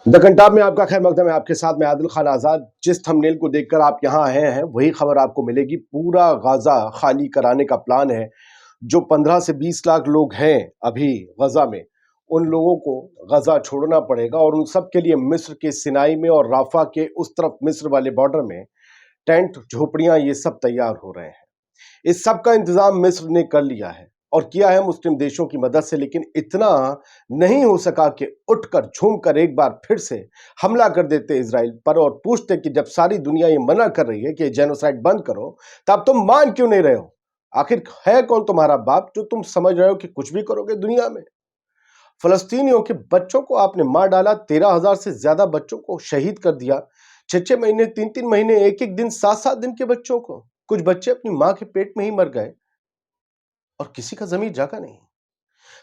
The Kantap में आपका खैर मकदम है। आपके साथ में आदिल खान आजाद। जिस थंबनेल को देखकर आप यहाँ आए हैं वही खबर आपको मिलेगी। पूरा गाजा खाली कराने का प्लान है। जो 15 से 20 लाख लोग हैं अभी गजा में, उन लोगों को गजा छोड़ना पड़ेगा और उन सब के लिए मिस्र के सिनाई में और राफा के उस तरफ मिस्र वाले बॉर्डर में टेंट, झोपड़ियां, ये सब तैयार हो रहे हैं। इस सब का इंतजाम मिस्र ने कर लिया है और किया है मुस्लिम देशों की मदद से, लेकिन इतना नहीं हो सका कि उठकर झूमकर एक बार फिर से हमला कर देते इजराइल पर और पूछते कि जब सारी दुनिया ये मना कर रही है कि जेनोसाइड बंद करो, तब तुम मान क्यों नहीं रहे हो? आखिर है कौन तुम्हारा बाप जो तुम समझ रहे हो कि कुछ भी करोगे दुनिया में? फलस्तीनियों के बच्चों को आपने मार डाला, 13,000 से ज्यादा बच्चों को शहीद कर दिया, 6-6 महीने, 3-3 महीने, एक-एक दिन, 7-7 दिन के बच्चों को। कुछ बच्चे अपनी मां के पेट में ही मर गए और किसी का जमीर जागा नहीं।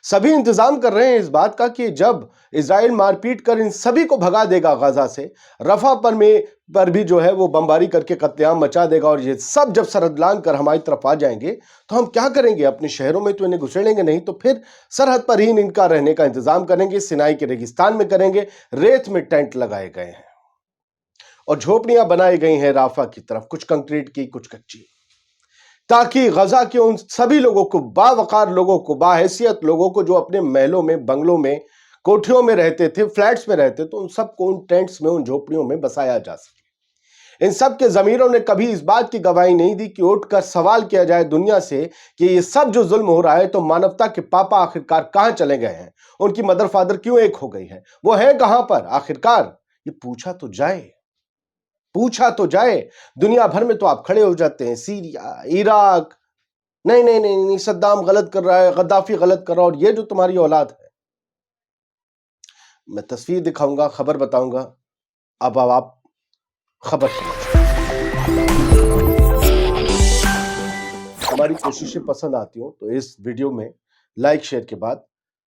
सभी इंतजाम कर रहे हैं इस बात का कि जब इजराइल मारपीट कर इन सभी को भगा देगा गाजा से, रफा पर भी जो है वो बमबारी करके कत्लेआम मचा देगा और ये सब जब सरहद लांघ कर हमारी तरफ आ जाएंगे तो हम क्या करेंगे? अपने शहरों में तो इन्हें घुसेड़ेंगे नहीं, तो फिर सरहद पर ही इनका रहने का इंतजाम करेंगे, सिनाई के रेगिस्तान में करेंगे। रेत में टेंट लगाए गए हैं और झोपड़ियां बनाई गई हैं राफा की तरफ, कुछ कंक्रीट की, कुछ कच्ची, ताकि गजा के उन सभी लोगों को, बावकार लोगों को, बाहैसियत लोगों को जो अपने महलों में, बंगलों में, कोठियों में रहते थे, फ्लैट्स में रहते थे, उन सबको उन टेंट्स में, उन झोपड़ियों में बसाया जा सके। इन सब के जमीरों ने कभी इस बात की गवाही नहीं दी कि उठकर सवाल किया जाए दुनिया से कि ये सब जो जुल्म हो रहा है तो मानवता के पापा आखिरकार कहां चले गए हैं? उनकी मदर फादर क्यों एक हो गई है? वो है कहां पर आखिरकार? ये पूछा तो जाए, पूछा तो जाए। दुनिया भर में तो आप खड़े हो जाते हैं, सीरिया, इराक, नहीं नहीं नहीं नहीं, सद्दाम गलत कर रहा है, गद्दाफी गलत कर रहा है, और ये जो तुम्हारी औलाद है। मैं तस्वीर दिखाऊंगा, खबर बताऊंगा, अब आप खबर समझ। हमारी कोशिशें पसंद आती हो तो इस वीडियो में लाइक शेयर के बाद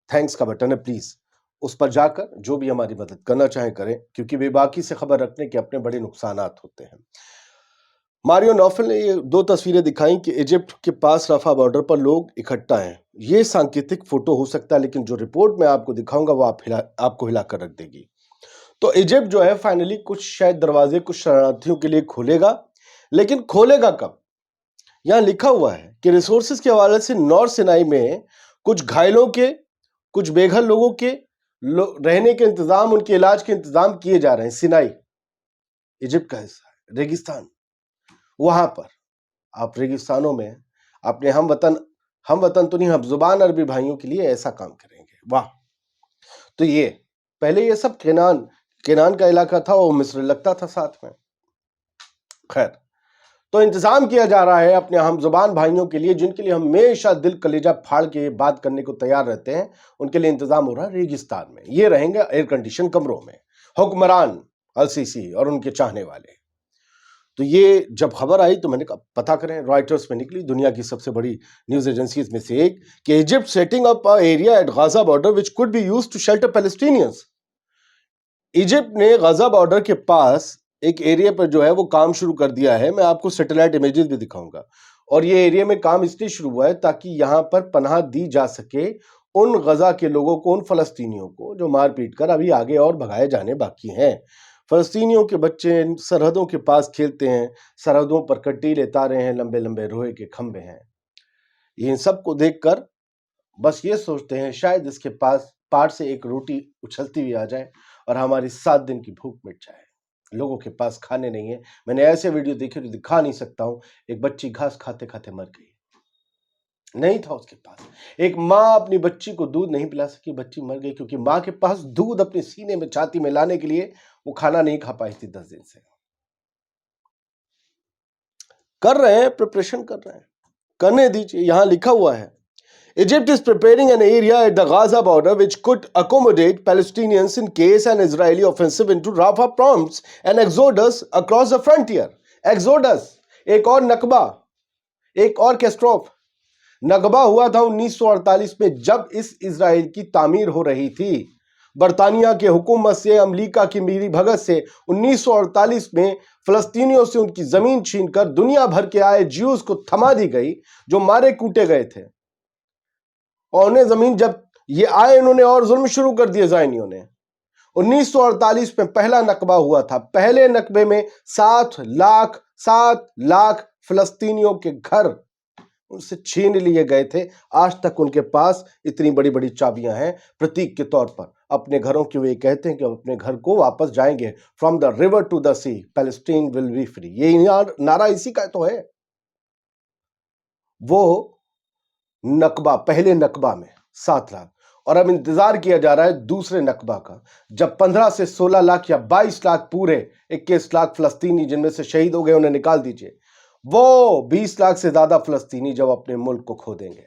थैंक्स का बटन है, प्लीज उस पर जाकर जो भी हमारी मदद करना चाहे करें, क्योंकि बेबाकी से खबर रखने के अपने बड़े नुकसान होते हैं। मारियो नौफल ने ये 2 तस्वीरें दिखाई कि इजिप्ट के पास रफा बॉर्डर पर लोग इकट्ठा हैं। ये सांकेतिक फोटो हो सकता है, लेकिन जो रिपोर्ट मैं आपको दिखाऊंगा वो आपको हिलाकर रख देगी। तो इजिप्ट जो है फाइनली कुछ शायद दरवाजे कुछ शरणार्थियों के लिए खोलेगा, लेकिन खोलेगा कब? यहां लिखा हुआ है कि रिसोर्सेज के हवाले से नॉर्थ सिनाई में कुछ घायलों के, कुछ बेघर लोगों के रहने के इंतजाम, उनके इलाज के इंतजाम किए जा रहे हैं। सिनाई इजिप्ट का हिस्सा है, रेगिस्तान, वहां पर आप रेगिस्तानों में अपने हम वतन तो नहीं, हम जुबान अरबी भाइयों के लिए ऐसा काम करेंगे। वाह! तो ये पहले ये सब केनान का इलाका था, वो मिस्र लगता था साथ में। खैर, तो इंतजाम किया जा रहा है अपने हम जुबान भाइयों के लिए, जिनके लिए हम हमेशा दिल कलेजा फाड़ के बात करने को तैयार रहते हैं। उनके लिए इंतजाम हो रहा है रेगिस्तान में। ये रहेंगे एयर कंडीशन कमरों में, हुक्मरान अल-सीसी और उनके चाहने वाले। तो ये जब खबर आई तो मैंने कहा पता करें। रॉयटर्स में निकली, दुनिया की सबसे बड़ी न्यूज एजेंसीज में से एक, कि Egypt setting up a area at Gaza border which could be used to shelter Palestinians. Egypt ने गाजा बॉर्डर के पास एक एरिया पर जो है वो काम शुरू कर दिया है। मैं आपको सैटेलाइट इमेजेस भी दिखाऊंगा। और ये एरिया में काम इसलिए शुरू हुआ है ताकि यहां पर पनाह दी जा सके उन गजा के लोगों को, उन फलस्तीनियों को जो मार पीट कर अभी आगे और भगाए जाने बाकी हैं। फलस्तीनियों के बच्चे सरहदों के पास खेलते हैं, सरहदों पर कटीले तारे हैं, लंबे लंबे लोहे के खंभे हैं। इन सबको देखकर बस ये सोचते हैं शायद इसके पास पार से एक रोटी उछलती हुई आ जाए और हमारी 7 दिन की भूख मिट जाए। लोगों के पास खाने नहीं है। मैंने ऐसे वीडियो देखे जो दिखा नहीं सकता हूं। एक बच्ची घास खाते खाते मर गई, नहीं था उसके पास। एक माँ अपनी बच्ची को दूध नहीं पिला सकी, बच्ची मर गई क्योंकि माँ के पास दूध अपने सीने में, छाती में लाने के लिए वो खाना नहीं खा पाई थी 10 दिन से। कर रहे हैं, प्रिपरेशन कर रहे हैं, करने दीजिए। यहां लिखा हुआ है Egypt is preparing an area at the Gaza border which could accommodate Palestinians in case an Israeli offensive into Rafah prompts an exodus across the frontier. Exodus, एक और नकबा, एक और कैस्ट्रोफ। नकबा हुआ था 1948 में, जब इस इजराइल की तामीर हो रही थी। बरतानिया के हुकूमत से, अमरीका की मीरी भगत से 1948 में फलस्तीनियों से उनकी जमीन छीनकर दुनिया भर के आए ज्यूज को थमा दी गई जो मारे कूटे गए थे। और उन्हें जमीन, जब ये आए इन्होंने और जुल्म शुरू कर दिए ज़ायनियों ने। 1948 में पहला नकबा हुआ था। पहले नकबे में 7 लाख फिलिस्तीनियों के घर उनसे छीन लिए गए थे। आज तक उनके पास इतनी बड़ी बड़ी चाबियां हैं प्रतीक के तौर पर अपने घरों की। वे कहते हैं कि अपने घर को वापस जाएंगे। From the river to the sea Palestine will be free, ये नारा इसी का तो है। वो नकबा, पहले नकबा में 7 लाख, और अब इंतजार किया जा रहा है दूसरे नकबा का, जब 15 से 16 लाख या 22 लाख पूरे 21 लाख फिलिस्तीनी जिनमें से शहीद हो गए उन्हें निकाल दीजिए, वो 20 लाख से ज्यादा फिलिस्तीनी जब अपने मुल्क को खो देंगे,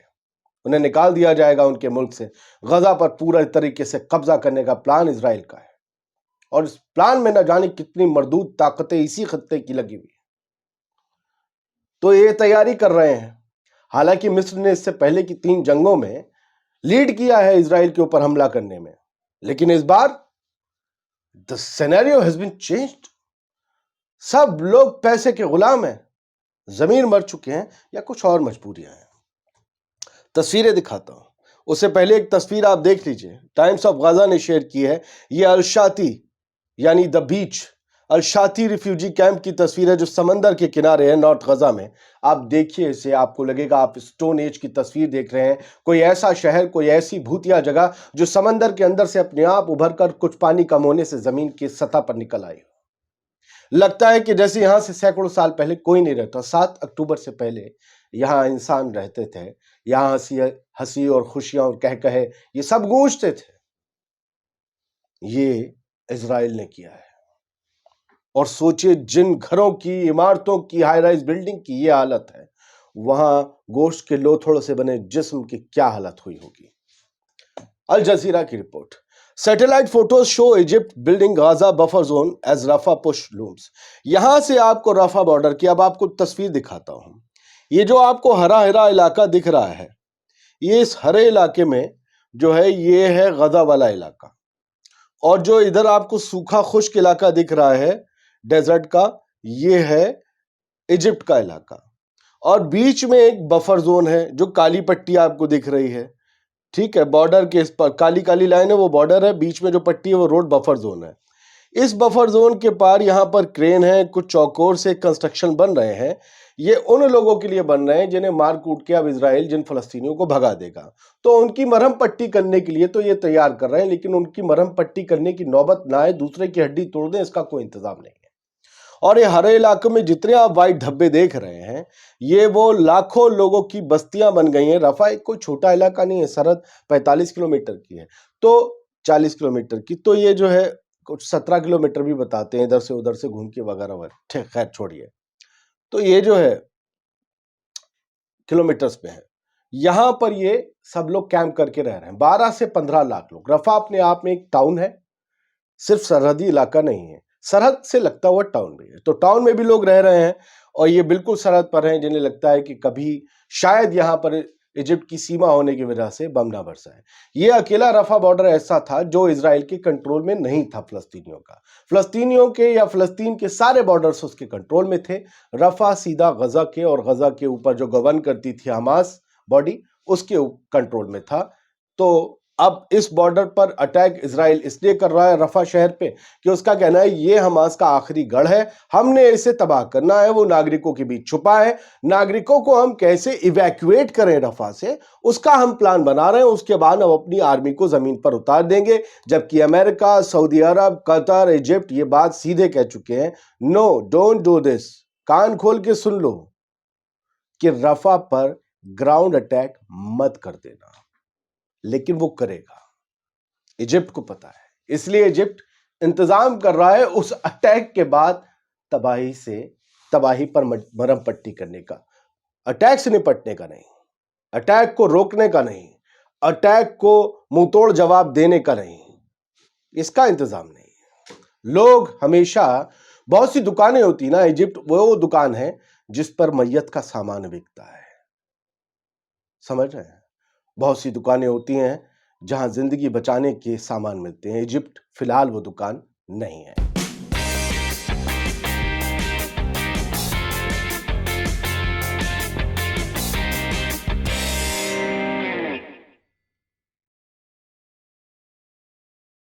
उन्हें निकाल दिया जाएगा उनके मुल्क से। गजा पर पूरा तरीके से कब्जा करने का प्लान इजराइल का है, और इस प्लान में न जाने कितनी मरदूद ताकतें इसी खत्ते की लगी हुई, तो ये तैयारी कर रहे हैं। हालांकि मिस्र ने इससे पहले की 3 जंगों में लीड किया है इजराइल के ऊपर हमला करने में, लेकिन इस बार the scenario has been changed. सब लोग पैसे के गुलाम हैं, जमीर मर चुके हैं या कुछ और मजबूरियां हैं। तस्वीरें दिखाता हूं, उससे पहले एक तस्वीर आप देख लीजिए, टाइम्स ऑफ गाजा ने शेयर की है। ये अल-शाती यानी द बीच, अल-शाती रिफ्यूजी कैंप की तस्वीर है जो समंदर के किनारे है नॉर्थ गजा में। आप देखिए इसे, आपको लगेगा आप स्टोन एज की तस्वीर देख रहे हैं। कोई ऐसा शहर, कोई ऐसी भूतिया जगह जो समंदर के अंदर से अपने आप उभर कर कुछ पानी कम होने से जमीन की सतह पर निकल आई। लगता है कि जैसे यहां से सैकड़ों साल पहले कोई नहीं रहता। 7 अक्टूबर से पहले यहां इंसान रहते थे, यहां हंसी और खुशियां और कह कहे ये सब गूंजते थे। ये इजराइल ने किया है। और सोचिए जिन घरों की, इमारतों की, हाई राइज बिल्डिंग की ये हालत है, वहां गोश्त के लोथड़ों से बने जिस्म की क्या हालत हुई होगी। अल जजीरा की report. Satellite photos show Egypt building Gaza buffer zone as Rafah push looms. यहां से आपको रफा बॉर्डर की अब आपको तस्वीर दिखाता हूं। ये जो आपको हरा हरा इलाका दिख रहा है, ये इस हरे इलाके में जो है ये है गजा वाला इलाका, और जो इधर आपको सूखा खुश्क इलाका दिख रहा है डेजर्ट का, ये है इजिप्ट का इलाका। और बीच में एक बफर जोन है जो काली पट्टी आपको दिख रही है, ठीक है, बॉर्डर के इस पर काली काली लाइन है वो बॉर्डर है, बीच में जो पट्टी है वो रोड बफर जोन है। इस बफर जोन के पार यहां पर क्रेन है, कुछ चौकोर से कंस्ट्रक्शन बन रहे हैं। ये उन लोगों के लिए बन रहे हैं जिन्हें मार कूट के अब इजराइल जिन फलस्तीनियों को भगा देगा, तो उनकी मरहम पट्टी करने के लिए तो ये तैयार कर रहे हैं, लेकिन उनकी मरहम पट्टी करने की नौबत ना आए, दूसरे की हड्डी तोड़ दें, इसका कोई इंतजाम नहीं है। और ये हरे इलाकों में जितने आप वाइट धब्बे देख रहे हैं, ये वो लाखों लोगों की बस्तियां बन गई हैं। रफा एक कोई छोटा इलाका नहीं है, सरहद 45 किलोमीटर की है, तो 40 किलोमीटर की, तो ये जो है कुछ 17 किलोमीटर भी बताते हैं इधर से उधर से घूम के वगैरह वगैरह, खैर छोड़िए। तो ये जो है किलोमीटर्स पे है, यहां पर ये सब लोग कैंप करके रह रहे हैं। 12 से 15 लाख लोग। रफा अपने आप में एक टाउन है, सिर्फ सरहदी इलाका नहीं है, सरहद से लगता हुआ टाउन भी है, तो टाउन में भी लोग रह रहे हैं, और ये बिल्कुल सरहद पर हैं जिन्हें लगता है कि कभी शायद यहां पर इजिप्ट की सीमा होने की वजह से बम ना बरसाए। ये अकेला रफा बॉर्डर ऐसा था जो इजराइल के कंट्रोल में नहीं था फिलिस्तीनियों का। फिलिस्तीनियों के या फिलिस्तीन के सारे बॉर्डर्स उसके कंट्रोल में थे। रफा सीधा गजा के, और गजा के ऊपर जो गवर्न करती थी हमास बॉडी, उसके कंट्रोल में था। तो अब इस बॉर्डर पर अटैक इजराइल इसलिए कर रहा है रफा शहर पे कि उसका कहना है ये हमास का आखिरी गढ़ है, हमने इसे तबाह करना है। वो नागरिकों के बीच छुपा है, नागरिकों को हम कैसे इवैक्यूएट करें रफा से, उसका हम प्लान बना रहे हैं। उसके बाद हम अपनी आर्मी को जमीन पर उतार देंगे। जबकि अमेरिका, सऊदी अरब, कतर, इजिप्ट ये बात सीधे कह चुके हैं, नो डोंट डू दिस। कान खोल के सुन लो कि रफा पर ग्राउंड अटैक मत कर देना, लेकिन वो करेगा। इजिप्ट को पता है, इसलिए इजिप्ट इंतजाम कर रहा है उस अटैक के बाद तबाही पर मरहम पट्टी करने का। अटैक से निपटने का नहीं, अटैक को रोकने का नहीं, अटैक को मुंहतोड़ जवाब देने का नहीं, इसका इंतजाम नहीं है। लोग हमेशा, बहुत सी दुकानें होती ना, इजिप्ट वो दुकान है जिस पर मैयत का सामान बिकता है, समझ रहे हैं? बहुत सी दुकानें होती हैं जहां जिंदगी बचाने के सामान मिलते हैं। इजिप्ट फिलहाल वो दुकान नहीं है।